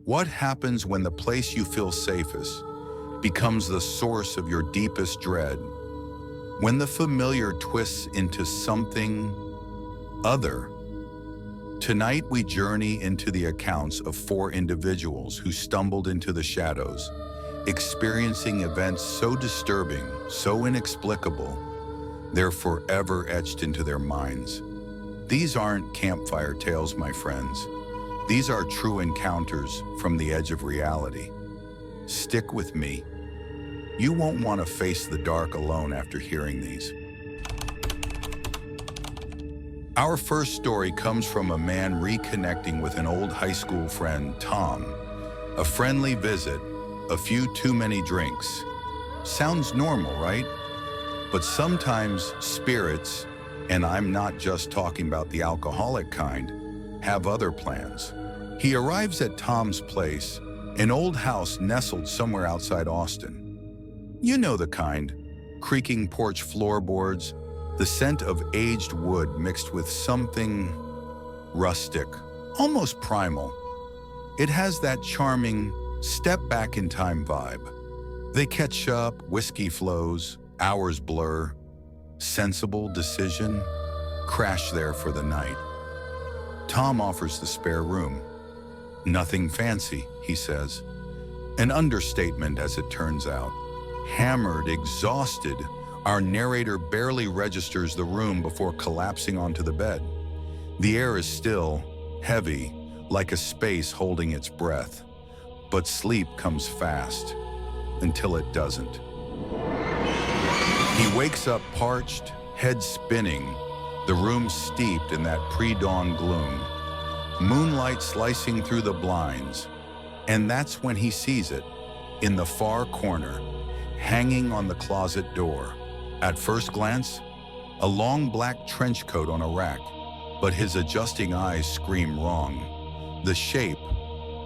What happens when the place you feel safest becomes the source of your deepest dread? When the familiar twists into something other? Tonight we journey into the accounts of 4 individuals who stumbled into the shadows, experiencing events so disturbing, so inexplicable, they're forever etched into their minds. These aren't campfire tales, my friends. These are true encounters from the edge of reality. Stick with me. You won't want to face the dark alone after hearing these. Our first story comes from a man reconnecting with an old high school friend, Tom. A friendly visit, a few too many drinks. Sounds normal, right? But sometimes spirits, and I'm not just talking about the alcoholic kind, have other plans. He arrives at Tom's place, an old house nestled somewhere outside Austin. You know the kind, creaking porch floorboards, the scent of aged wood mixed with something rustic, almost primal. It has that charming step back in time vibe. They catch up, whiskey flows, hours blur, sensible decision, crash there for the night. Tom offers the spare room. Nothing fancy, he says. An understatement, as it turns out. Hammered, exhausted, our narrator barely registers the room before collapsing onto the bed. The air is still, heavy, like a space holding its breath. But sleep comes fast, until it doesn't. He wakes up parched, head spinning, the room steeped in that pre-dawn gloom, moonlight slicing through the blinds, and that's when he sees it, in the far corner, hanging on the closet door. At first glance, a long black trench coat on a rack, but his adjusting eyes scream wrong. The shape,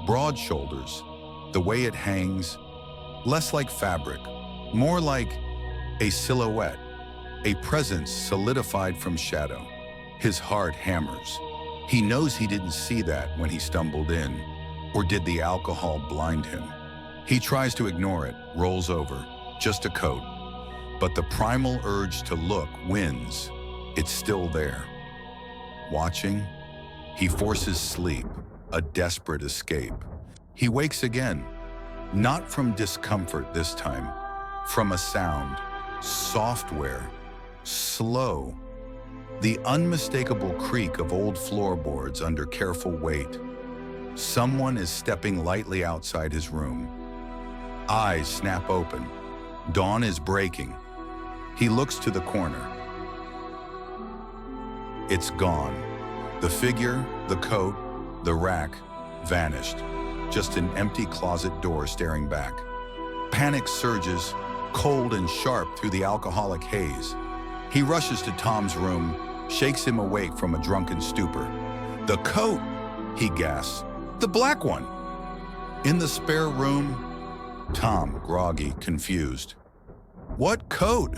broad shoulders, the way it hangs, less like fabric, more like a silhouette, a presence solidified from shadow. His heart hammers. He knows he didn't see that when he stumbled in, or did the alcohol blind him? He tries to ignore it, rolls over, just a coat. But the primal urge to look wins. It's still there. Watching, he forces sleep, a desperate escape. He wakes again, not from discomfort this time, from a sound, software, slow, the unmistakable creak of old floorboards under careful weight. Someone is stepping lightly outside his room. Eyes snap open. Dawn is breaking. He looks to the corner. It's gone. The figure, the coat, the rack, vanished. Just an empty closet door staring back. Panic surges, cold and sharp through the alcoholic haze. He rushes to Tom's room, shakes him awake from a drunken stupor. "The coat!" he gasps. "The black one!" In the spare room, Tom, groggy, confused. "What coat?"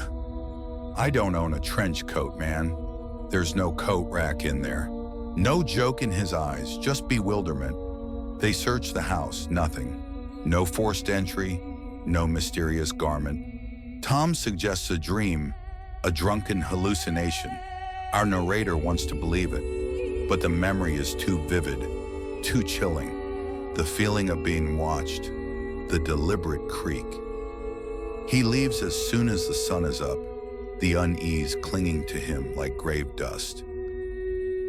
"I don't own a trench coat, man." There's no coat rack in there. No joke in his eyes, just bewilderment. They search the house, nothing. No forced entry, no mysterious garment. Tom suggests a dream, a drunken hallucination. Our narrator wants to believe it, but the memory is too vivid, too chilling. The feeling of being watched, the deliberate creak. He leaves as soon as the sun is up, the unease clinging to him like grave dust.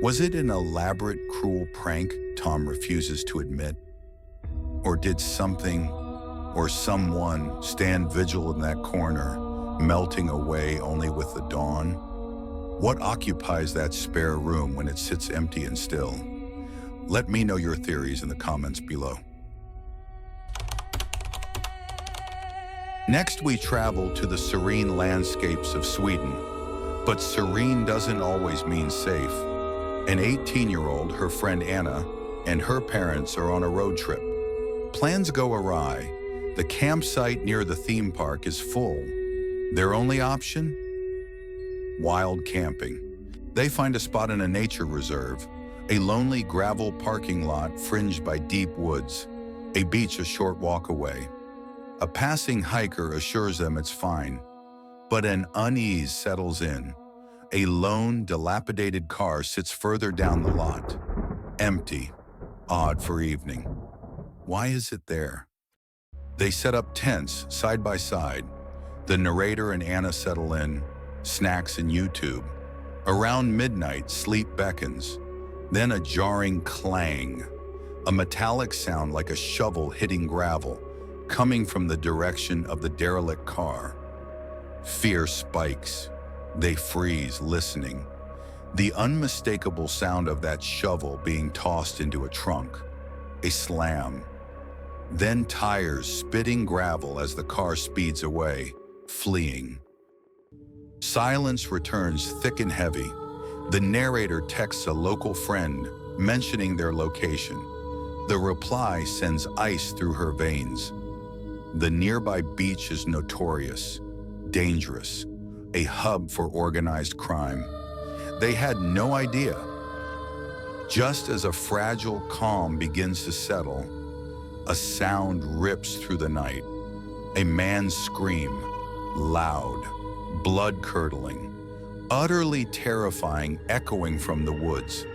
Was it an elaborate, cruel prank Tom refuses to admit? Or did something or someone stand vigil in that corner, melting away only with the dawn? What occupies that spare room when it sits empty and still? Let me know your theories in the comments below. Next, we travel to the serene landscapes of Sweden. But serene doesn't always mean safe. An 18-year-old, her friend Anna, and her parents are on a road trip. Plans go awry. The campsite near the theme park is full. Their only option? Wild camping. They find a spot in a nature reserve, a lonely gravel parking lot fringed by deep woods. A beach a short walk away. A passing hiker assures them it's fine, but an unease settles in. A lone, dilapidated car sits further down the lot. Empty. Odd for evening. Why is it there? They set up tents, side by side. The narrator and Anna settle in, snacks and YouTube. Around midnight, sleep beckons. Then a jarring clang. A metallic sound like a shovel hitting gravel, coming from the direction of the derelict car. Fear spikes. They freeze, listening. The unmistakable sound of that shovel being tossed into a trunk. A slam. Then tires spitting gravel as the car speeds away, fleeing. Silence returns thick and heavy. The narrator texts a local friend, mentioning their location. The reply sends ice through her veins. The nearby beach is notorious, dangerous, a hub for organized crime. They had no idea. Just as a fragile calm begins to settle, a sound rips through the night. A man's scream, loud, blood-curdling, utterly terrifying, echoing from the woods.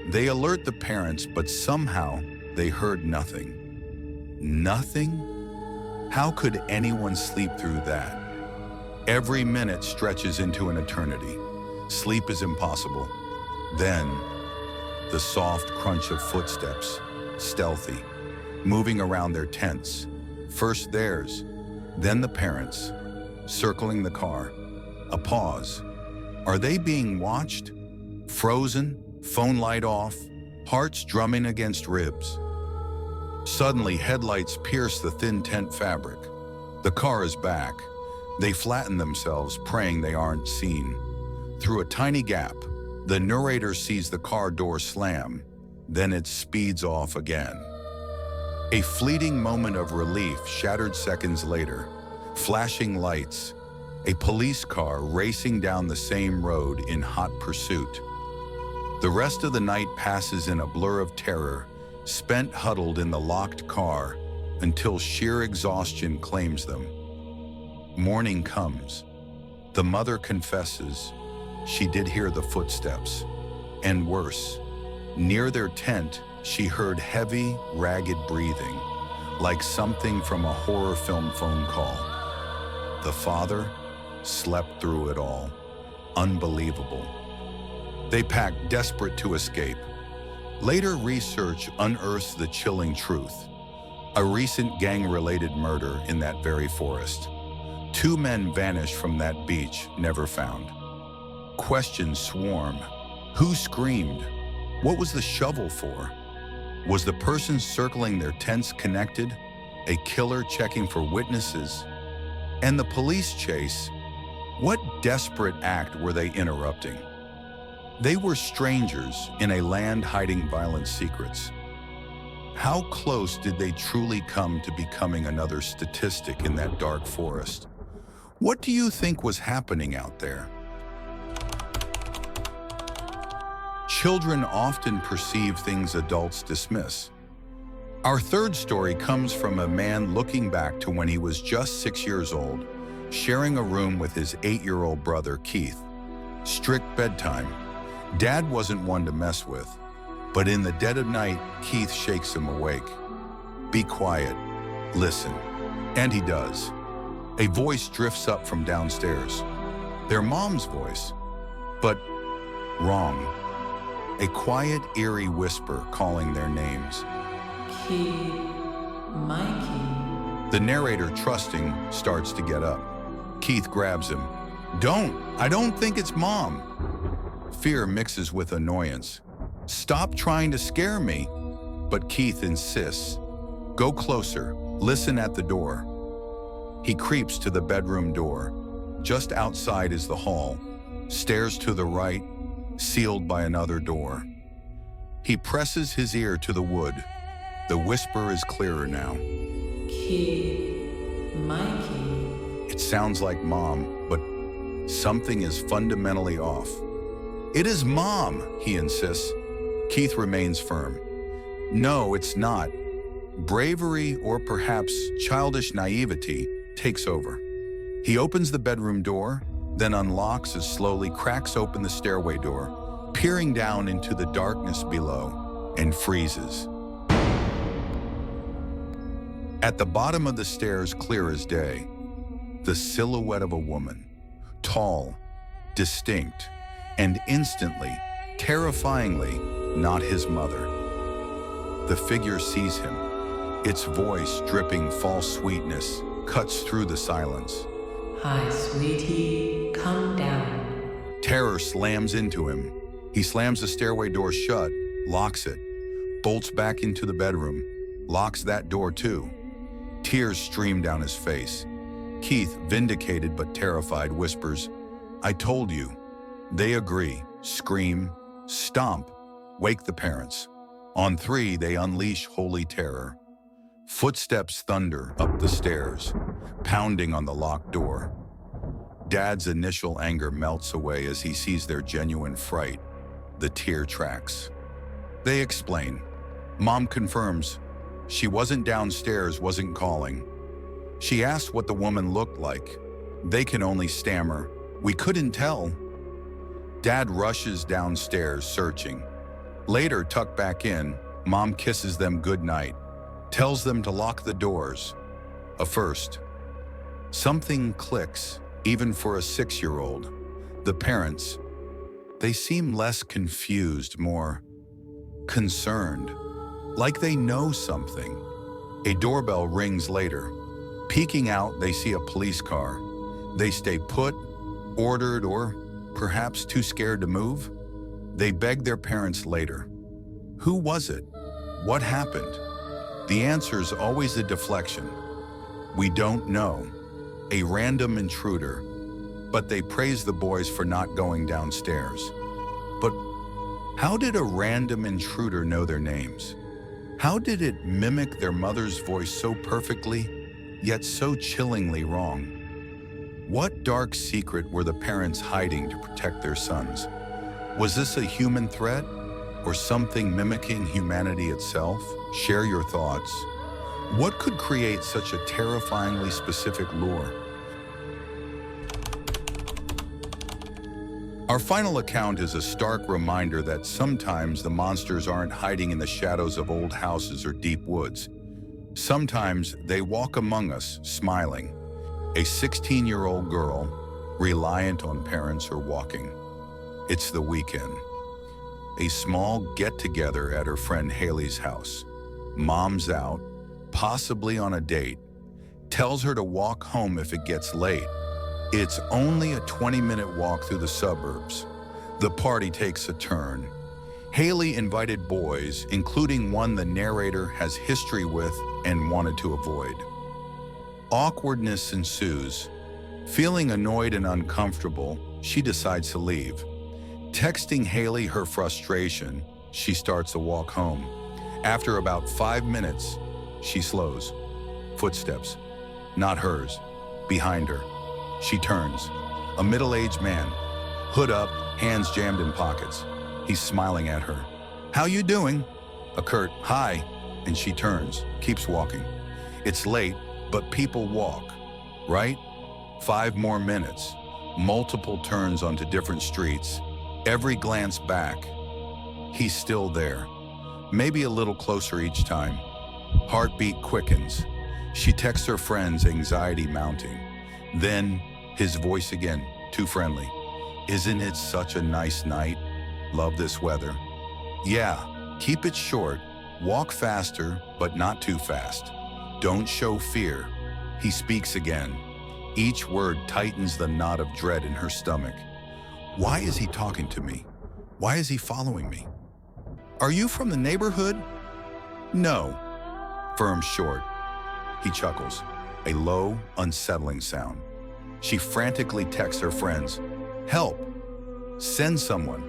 They alert the parents, but somehow they heard nothing. Nothing? How could anyone sleep through that? Every minute stretches into an eternity. Sleep is impossible. Then, the soft crunch of footsteps, stealthy, moving around their tents. First theirs, then the parents, circling the car. A pause. Are they being watched? Frozen, phone light off, hearts drumming against ribs. Suddenly, headlights pierce the thin tent fabric. The car is back. They flatten themselves, praying they aren't seen. Through a tiny gap, the narrator sees the car door slam. Then it speeds off again. A fleeting moment of relief shattered seconds later. Flashing lights. A police car racing down the same road in hot pursuit. The rest of the night passes in a blur of terror, spent huddled in the locked car until sheer exhaustion claims them. Morning comes. The mother confesses she did hear the footsteps. And worse, near their tent, she heard heavy, ragged breathing, like something from a horror film phone call. The father slept through it all. Unbelievable. They pack, desperate to escape. Later research unearths the chilling truth. A recent gang-related murder in that very forest. 2 men vanished from that beach, never found. Questions swarm. Who screamed? What was the shovel for? Was the person circling their tents connected? A killer checking for witnesses? And the police chase? What desperate act were they interrupting? They were strangers in a land hiding violent secrets. How close did they truly come to becoming another statistic in that dark forest? What do you think was happening out there? Children often perceive things adults dismiss. Our third story comes from a man looking back to when he was just 6 years old, sharing a room with his 8-year-old brother, Keith. Strict bedtime. Dad wasn't one to mess with, but in the dead of night, Keith shakes him awake. Be quiet. Listen. And he does. A voice drifts up from downstairs. Their mom's voice. But wrong. A quiet, eerie whisper calling their names. Keith, Mikey. The narrator, trusting, starts to get up. Keith grabs him. I don't think it's Mom. Fear mixes with annoyance. Stop trying to scare me. But Keith insists. Go closer. Listen at the door. He creeps to the bedroom door. Just outside is the hall. Stairs to the right, sealed by another door. He presses his ear to the wood. The whisper is clearer now. Keith, Mikey. It sounds like Mom, but something is fundamentally off. It is Mom, he insists. Keith remains firm. No, it's not. Bravery, or perhaps childish naivety, takes over. He opens the bedroom door, then unlocks as slowly cracks open the stairway door, peering down into the darkness below, and freezes. At the bottom of the stairs, clear as day, the silhouette of a woman, tall, distinct, and instantly, terrifyingly, not his mother. The figure sees him. Its voice, dripping false sweetness, cuts through the silence. Hi, sweetie. Come down. Terror slams into him. He slams the stairway door shut, locks it, bolts back into the bedroom, locks that door too. Tears stream down his face. Keith, vindicated but terrified, whispers, "I told you." They agree, scream, stomp, wake the parents. On three, they unleash holy terror. Footsteps thunder up the stairs, pounding on the locked door. Dad's initial anger melts away as he sees their genuine fright, the tear tracks. They explain. Mom confirms she wasn't downstairs, wasn't calling. She asks what the woman looked like. They can only stammer, "We couldn't tell." Dad rushes downstairs, searching. Later, tucked back in, Mom kisses them goodnight, tells them to lock the doors. A first. Something clicks, even for a 6-year-old. The parents, they seem less confused, more concerned, like they know something. A doorbell rings later. Peeking out, they see a police car. They stay put, ordered, or perhaps too scared to move. They beg their parents later. Who was it? What happened? The answer's always a deflection. We don't know. A random intruder. But they praise the boys for not going downstairs. But how did a random intruder know their names? How did it mimic their mother's voice so perfectly, yet so chillingly wrong? What dark secret were the parents hiding to protect their sons? Was this a human threat, or something mimicking humanity itself? Share your thoughts. What could create such a terrifyingly specific lure? Our final account is a stark reminder that sometimes the monsters aren't hiding in the shadows of old houses or deep woods. Sometimes they walk among us, smiling. A 16-year-old girl, reliant on parents, are walking. It's the weekend. A small get-together at her friend Haley's house. Mom's out, possibly on a date. Tells her to walk home if it gets late. It's only a 20-minute walk through the suburbs. The party takes a turn. Haley invited boys, including one the narrator has history with and wanted to avoid. Awkwardness ensues. Feeling annoyed and uncomfortable, she decides to leave. Texting Haley her frustration, she starts the walk home. After about 5 minutes, she slows. Footsteps. Not hers. Behind her. She turns. A middle-aged man. Hood up, hands jammed in pockets. He's smiling at her. "How you doing?" A curt, "Hi," and she turns, keeps walking. It's late, but people walk, right? 5 more minutes. Multiple turns onto different streets. Every glance back. He's still there. Maybe a little closer each time. Heartbeat quickens. She texts her friends, anxiety mounting. Then, his voice again, too friendly. "Isn't it such a nice night? Love this weather." "Yeah, keep it short. Walk faster, but not too fast. Don't show fear." He speaks again. Each word tightens the knot of dread in her stomach. Why is he talking to me? Why is he following me? "Are you from the neighborhood?" "No." Firm short. He chuckles, a low, unsettling sound. She frantically texts her friends, "Help! Send someone."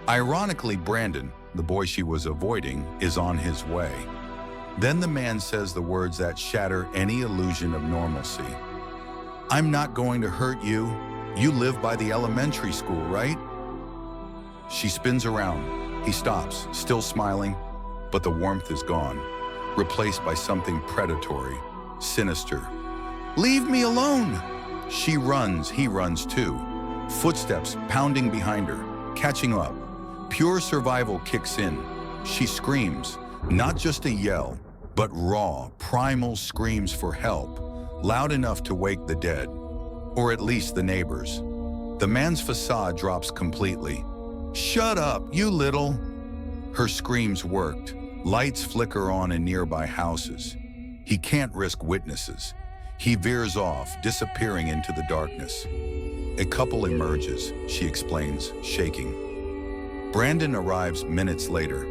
Ironically, Brandon, the boy she was avoiding, is on his way. Then the man says the words that shatter any illusion of normalcy. "I'm not going to hurt you. You live by the elementary school, right?" She spins around. He stops, still smiling, but the warmth is gone. replaced by something predatory, sinister. "Leave me alone!" She runs, he runs too. Footsteps pounding behind her, catching up. Pure survival kicks in. She screams, not just a yell, but raw, primal screams for help, loud enough to wake the dead, or at least the neighbors. The man's facade drops completely. "Shut up, you little!" Her screams worked. Lights flicker on in nearby houses. He can't risk witnesses. He veers off, disappearing into the darkness. A couple emerges, she explains, shaking. Brandon arrives minutes later.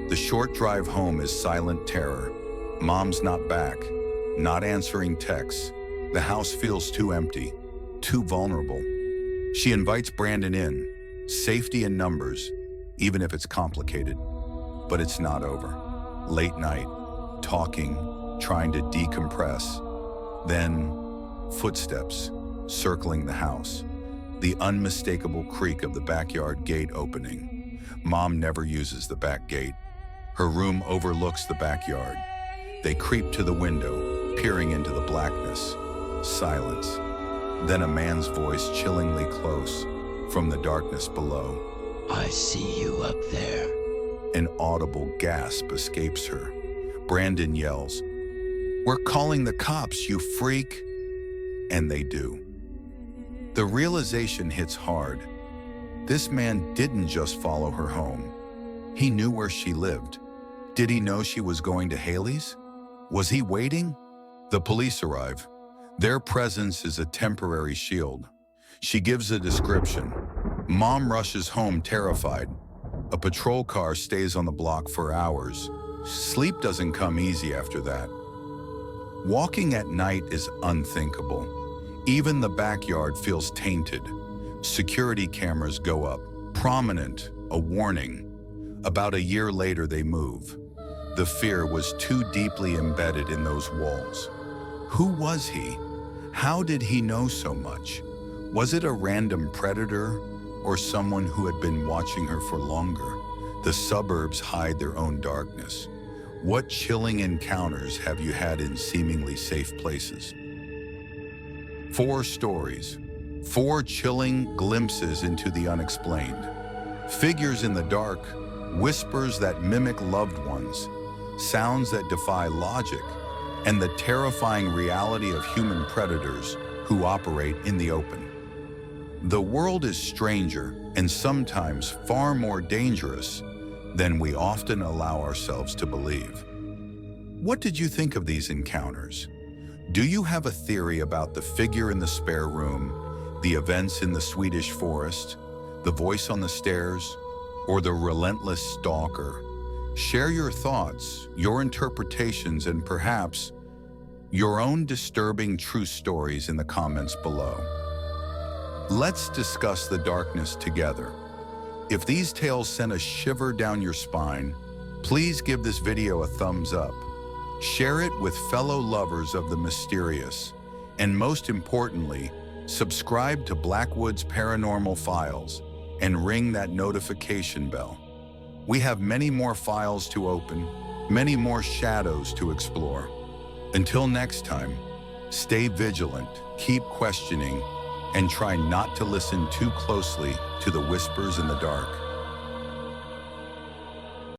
The short drive home is silent terror. Mom's not back, not answering texts. The house feels too empty, too vulnerable. She invites Brandon in. Safety in numbers, even if it's complicated. But it's not over. Late night, talking, trying to decompress. Then, footsteps circling the house. The unmistakable creak of the backyard gate opening. Mom never uses the back gate. Her room overlooks the backyard. They creep to the window, peering into the blackness. Silence. Then a man's voice chillingly close from the darkness below. "I see you up there." An audible gasp escapes her. Brandon yells, "We're calling the cops, you freak!" And they do. The realization hits hard. This man didn't just follow her home. He knew where she lived. Did he know she was going to Haley's? Was he waiting? The police arrive. Their presence is a temporary shield. She gives a description. Mom rushes home terrified. A patrol car stays on the block for hours. Sleep doesn't come easy after that. Walking at night is unthinkable. Even the backyard feels tainted. Security cameras go up, prominent, a warning. About a year later, they move. The fear was too deeply embedded in those walls. Who was he? How did he know so much? Was it a random predator or someone who had been watching her for longer? The suburbs hide their own darkness. What chilling encounters have you had in seemingly safe places? 4 stories, 4 chilling glimpses into the unexplained. Figures in the dark, whispers that mimic loved ones, sounds that defy logic, and the terrifying reality of human predators who operate in the open. The world is stranger and sometimes far more dangerous than we often allow ourselves to believe. What did you think of these encounters? Do you have a theory about the figure in the spare room, the events in the Swedish forest, the voice on the stairs, or the relentless stalker? Share your thoughts, your interpretations, and perhaps your own disturbing true stories in the comments below. Let's discuss the darkness together. If these tales sent a shiver down your spine, please give this video a thumbs up. Share it with fellow lovers of the mysterious, and most importantly, subscribe to Blackwood's Paranormal Files and ring that notification bell. We have many more files to open, many more shadows to explore. Until next time, stay vigilant, keep questioning, and try not to listen too closely to the whispers in the dark.